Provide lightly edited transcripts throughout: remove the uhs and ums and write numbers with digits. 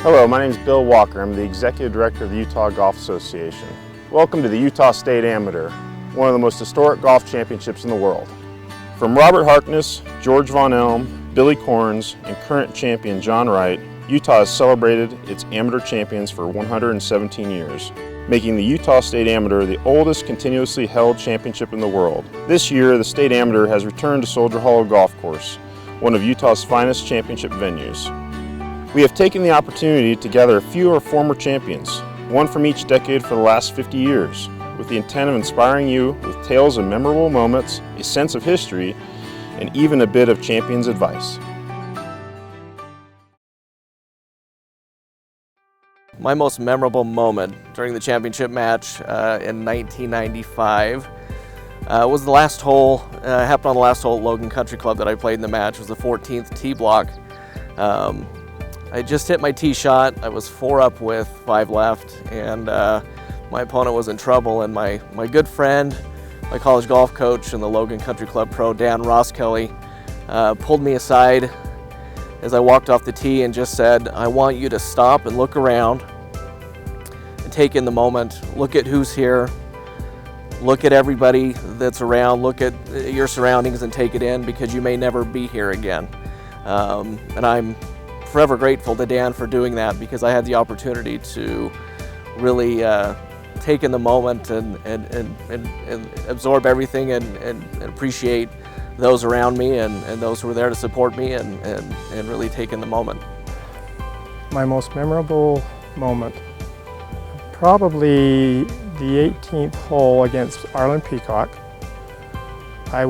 Hello, my name is Bill Walker. I'm the Executive Director of the Utah Golf Association. Welcome to the Utah State Amateur, one of the most historic golf championships in the world. From Robert Harkness, George Von Elm, Billy Corns, and current champion John Wright, Utah has celebrated its amateur champions for 117 years, making the Utah State Amateur the oldest continuously held championship in the world. This year, the State Amateur has returned to Soldier Hollow Golf Course, one of Utah's finest championship venues. We have taken the opportunity to gather a few of our former champions, one from each decade for the last 50 years, with the intent of inspiring you with tales of memorable moments, a sense of history, and even a bit of champion's advice. My most memorable moment during the championship match in 1995 was the last hole, happened on the last hole at Logan Country Club that I played in the match. It was the 14th tee block. I just hit my tee shot. I was 4 up with 5 left, and my opponent was in trouble. And my good friend, my college golf coach and the Logan Country Club pro, Dan Ross-Kelly, pulled me aside as I walked off the tee and just said, "I want you to stop and look around and take in the moment. Look at who's here. Look at everybody that's around. Look at your surroundings and take it in, because you may never be here again." And I'm forever grateful to Dan for doing that, because I had the opportunity to really take in the moment and absorb everything and appreciate those around me and those who were there to support me and really take in the moment. My most memorable moment, probably the 18th hole against Arlen Peacock. I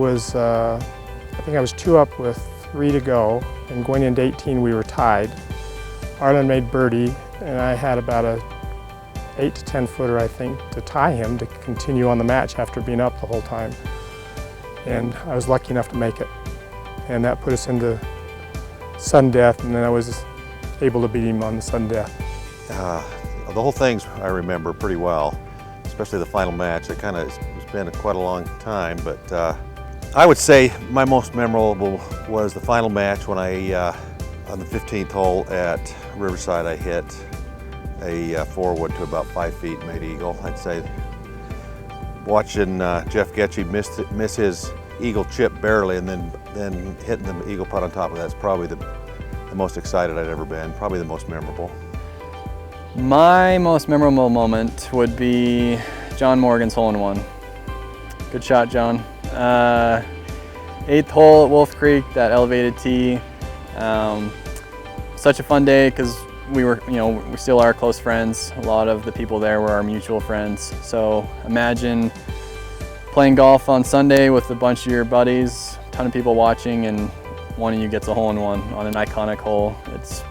think I was 2 up with 3 to go, and going into 18 we were tied. Arlen made birdie, and I had about a 8 to 10 footer, I think, to tie him to continue on the match after being up the whole time. And I was lucky enough to make it. And that put us into sudden death, and then I was able to beat him on the sudden death. The whole thing I remember pretty well, especially the final match. It's been quite a long time, but I would say my most memorable was the final match when on the 15th hole at Riverside, I hit a 4-wood to about 5 feet, made eagle. I'd say watching Jeff Getchie miss his eagle chip barely, and then hitting the eagle putt on top of that's probably the most excited I'd ever been, probably the most memorable. My most memorable moment would be John Morgan's hole-in-one. Good shot, John. 8th hole at Wolf Creek, that elevated tee. Such a fun day, because we still are close friends. A lot of the people there were our mutual friends. So imagine playing golf on Sunday with a bunch of your buddies, a ton of people watching, and one of you gets a hole-in-one on an iconic hole. It's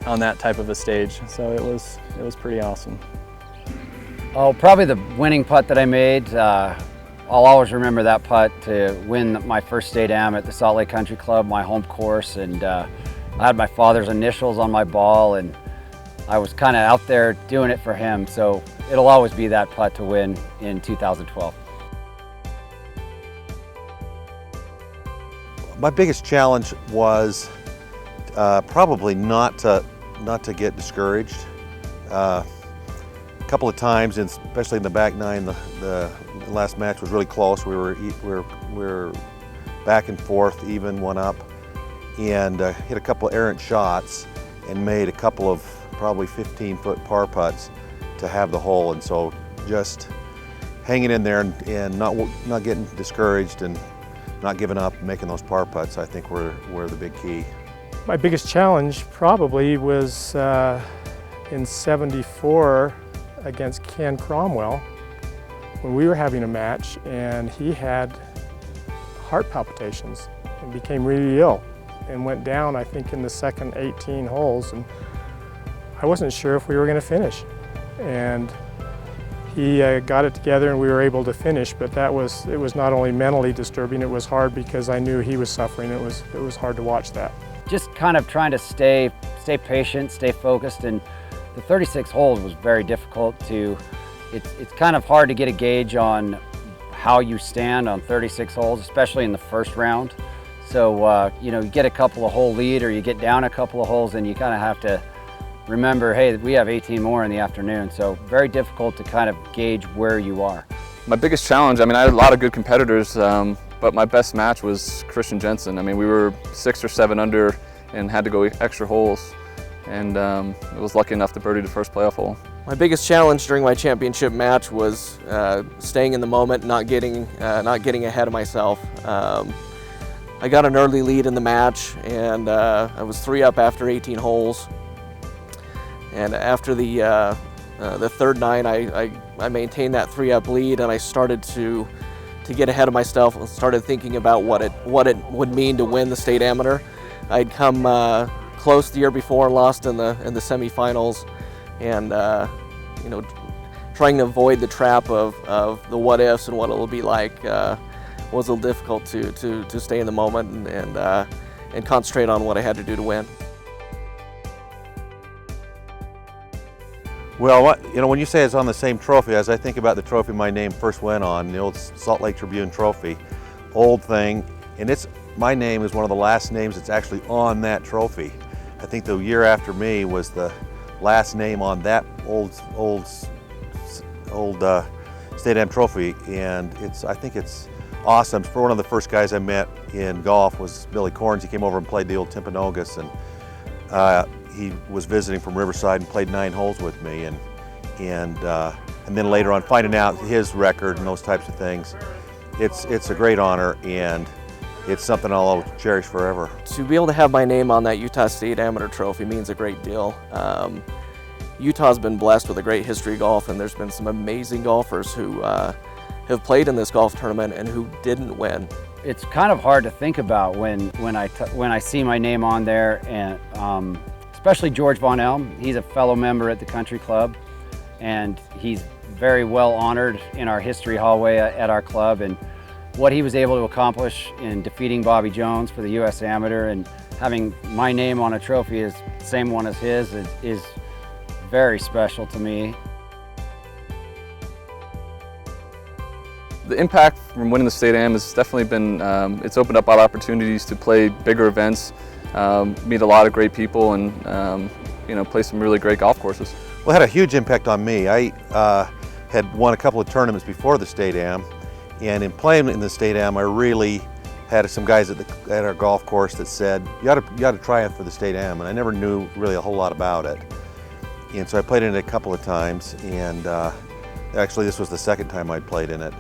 on that type of a stage. So it was pretty awesome. Oh, probably the winning putt that I made. I'll always remember that putt to win my first state am at the Salt Lake Country Club, my home course, and I had my father's initials on my ball, and I was kind of out there doing it for him, so it'll always be that putt to win in 2012. My biggest challenge was probably not to get discouraged. A couple of times, especially in the back nine, the last match was really close. We were back and forth, even 1 up, and hit a couple of errant shots and made a couple of probably 15-foot par putts to have the hole. And so just hanging in there and not getting discouraged and not giving up, making those par putts, I think were the big key. My biggest challenge probably was in '74 against Ken Cromwell, when we were having a match, and he had heart palpitations and became really ill and went down, I think, in the second 18 holes, and I wasn't sure if we were going to finish. And he got it together and we were able to finish, but it was not only mentally disturbing, it was hard because I knew he was suffering. It was hard to watch that. Just kind of trying to stay patient, stay focused, and the 36 holes was very difficult to, it's kind of hard to get a gauge on how you stand on 36 holes, especially in the first round. So, you get a couple of hole lead or you get down a couple of holes and you kind of have to remember, hey, we have 18 more in the afternoon, so very difficult to kind of gauge where you are. My biggest challenge, I mean, I had a lot of good competitors, but my best match was Christian Jensen. I mean, we were 6 or 7 under and had to go extra holes, and I was lucky enough to birdie the first playoff hole. My biggest challenge during my championship match was staying in the moment, not getting ahead of myself. I got an early lead in the match, and I was 3 up after 18 holes. And after the third 9, I maintained that 3-up lead, and I started to get ahead of myself and started thinking about what it would mean to win the state amateur. I'd come close the year before and lost in the semifinals, and you know, trying to avoid the trap of the what ifs and what it'll be like was a little difficult to stay in the moment and concentrate on what I had to do to win. Well, you know, when you say it's on the same trophy, as I think about the trophy my name first went on, the old Salt Lake Tribune trophy, old thing, and my name is one of the last names that's actually on that trophy. I think the year after me was the last name on that old State Am trophy, and I think it's awesome. For one of the first guys I met in golf was Billy Corns. He came over and played the old Timpanogos, and he was visiting from Riverside and played 9 holes with me, and then later on finding out his record and those types of things. It's a great honor, and it's something I'll cherish forever. To be able to have my name on that Utah State Amateur Trophy means a great deal. Utah's been blessed with a great history of golf, and there's been some amazing golfers who have played in this golf tournament and who didn't win. It's kind of hard to think about when I see my name on there, and especially George Von Elm. He's a fellow member at the country club, and he's very well honored in our history hallway at our club, and what he was able to accomplish in defeating Bobby Jones for the U.S. Amateur and having my name on a trophy is the same one as his is very special to me. The impact from winning the State Am has definitely been, it's opened up a lot of opportunities to play bigger events, meet a lot of great people, and you know, play some really great golf courses. Well, it had a huge impact on me. I had won a couple of tournaments before the State Am, and in playing in the State Am, I really had some guys at our golf course that said, you ought to try it for the State Am, and I never knew really a whole lot about it. And so I played in it a couple of times, and actually this was the second time I'd played in it.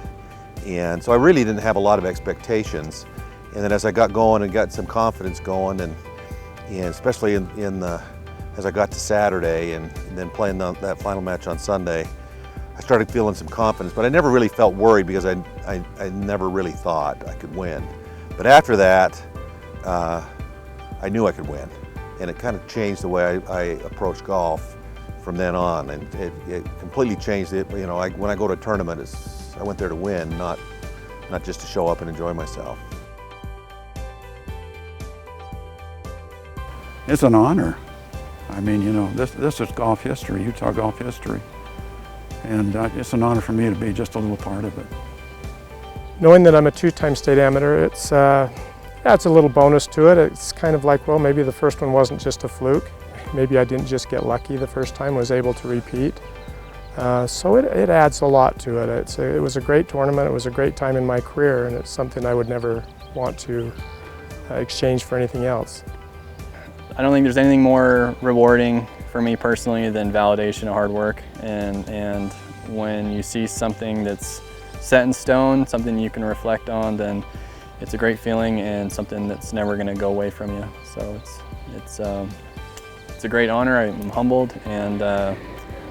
And so I really didn't have a lot of expectations. And then as I got going and got some confidence going, and especially as I got to Saturday and then playing that final match on Sunday, I started feeling some confidence. But I never really felt worried because I never really thought I could win. But after that, I knew I could win. And it kind of changed the way I approach golf from then on. And it completely changed it. You know, when I go to a tournament, I went there to win, not just to show up and enjoy myself. It's an honor. I mean, you know, this is golf history, Utah golf history. And it's an honor for me to be just a little part of it. Knowing that I'm a 2-time state amateur, it's a little bonus to it. It's kind of like, well, maybe the first one wasn't just a fluke. Maybe I didn't just get lucky the first time, was able to repeat. So it adds a lot to it. It was a great tournament. It was a great time in my career, and it's something I would never want to exchange for anything else. I don't think there's anything more rewarding for me personally than validation of hard work, and when you see something that's set in stone, something you can reflect on, then it's a great feeling and something that's never going to go away from you. So it's a great honor. I'm humbled, and I'm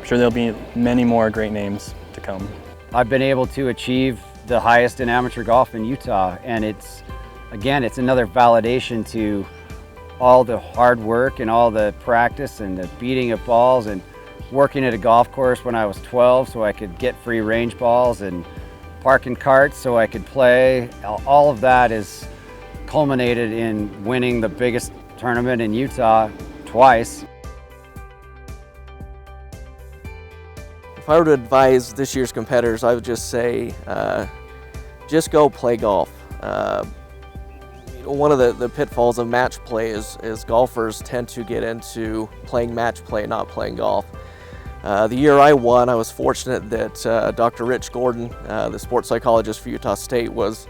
sure there'll be many more great names to come. I've been able to achieve the highest in amateur golf in Utah, and it's another validation to all the hard work and all the practice and the beating of balls and working at a golf course when I was 12 so I could get free range balls and parking carts so I could play. All of that is culminated in winning the biggest tournament in Utah twice. If I were to advise this year's competitors, I would just say, just go play golf. one of the pitfalls of match play is golfers tend to get into playing match play, not playing golf. The year I won, I was fortunate that Dr. Rich Gordon, the sports psychologist for Utah State, was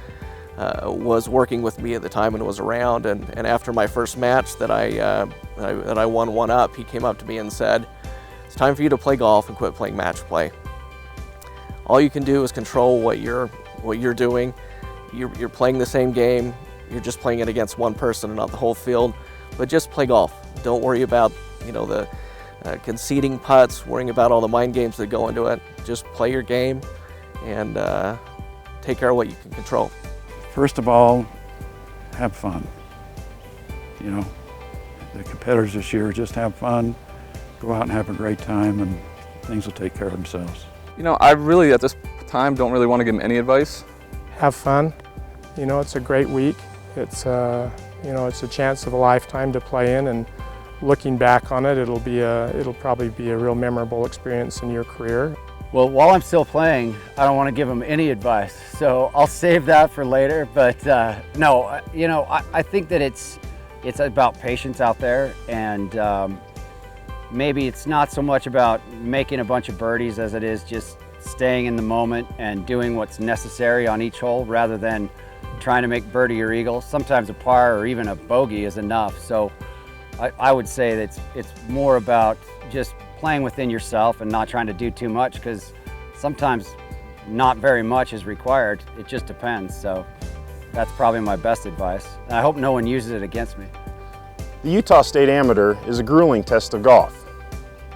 working with me at the time and was around. And after my first match that I won one up, he came up to me and said, "It's time for you to play golf and quit playing match play. All you can do is control what you're doing. You're playing the same game. You're just playing it against one person and not the whole field. But just play golf. Don't worry about the conceding putts, worrying about all the mind games that go into it. Just play your game and take care of what you can control." First of all, have fun. The competitors this year, just have fun, go out and have a great time, and things will take care of themselves. I really, at this time, don't really want to give them any advice. Have fun. It's a great week. It's it's a chance of a lifetime to play in, and looking back on it, it'll probably be a real memorable experience in your career. Well, while I'm still playing, I don't want to give them any advice, so I'll save that for later. But no, I think that it's about patience out there, and maybe it's not so much about making a bunch of birdies as it is just staying in the moment and doing what's necessary on each hole rather than trying to make birdie or eagle. Sometimes a par or even a bogey is enough. So I would say that it's more about just playing within yourself and not trying to do too much, because sometimes not very much is required. It just depends. So that's probably my best advice. And I hope no one uses it against me. The Utah State Amateur is a grueling test of golf.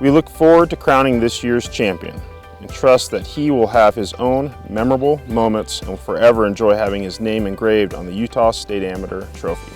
We look forward to crowning this year's champion and trust that he will have his own memorable moments and will forever enjoy having his name engraved on the Utah State Amateur trophy.